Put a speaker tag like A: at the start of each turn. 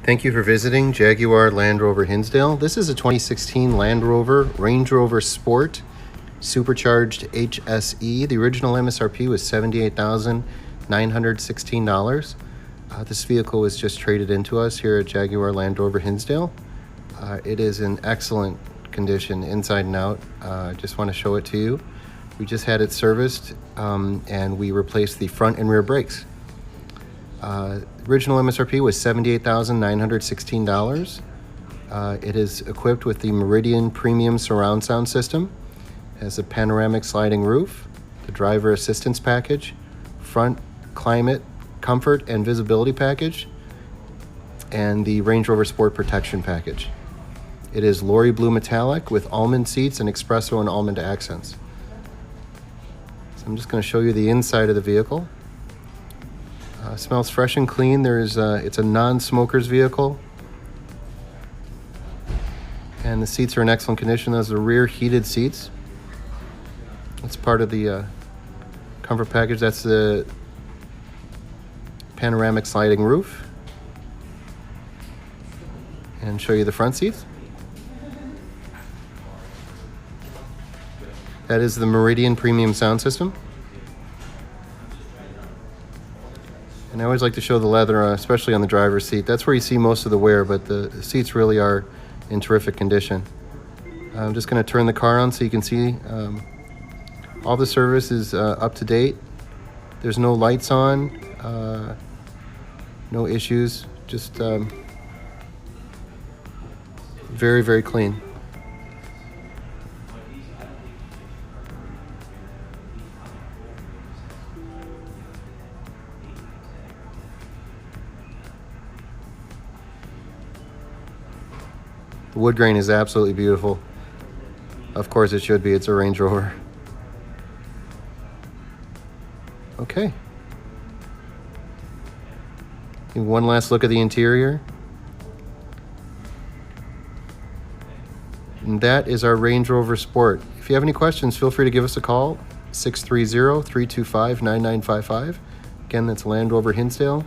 A: Thank you for visiting Jaguar Land Rover Hinsdale. This is a 2016 Land Rover Range Rover Sport Supercharged HSE. The original MSRP was $78,916. This vehicle was just traded into us here at Jaguar Land Rover Hinsdale. It is in excellent condition inside and out. Just want to show it to you. We just had it serviced and we replaced the front and rear brakes. Original MSRP was $78,916. It is equipped with the Meridian premium surround sound system. It has a panoramic sliding roof, the driver assistance package, front climate, comfort and visibility package, and the Range Rover Sport protection package. It is Loire blue metallic with almond seats and espresso and almond accents. So I'm just going to show you the inside of the vehicle. Smells fresh and clean. It's a non-smoker's vehicle. And the seats are in excellent condition. Those are rear heated seats. That's part of the comfort package. That's the panoramic sliding roof. And show you the front seats. That is the Meridian premium sound system. And I always like to show the leather, especially on the driver's seat. That's where you see most of the wear, but the seats really are in terrific condition. I'm just going to turn the car on so you can see all the service is up to date. There's no lights on, no issues, just very, very clean. The wood grain is absolutely beautiful. Of course it should be, it's a Range Rover. Okay. One last look at the interior. And that is our Range Rover Sport. If you have any questions, feel free to give us a call, 630-325-9955. Again, that's Land Rover Hinsdale.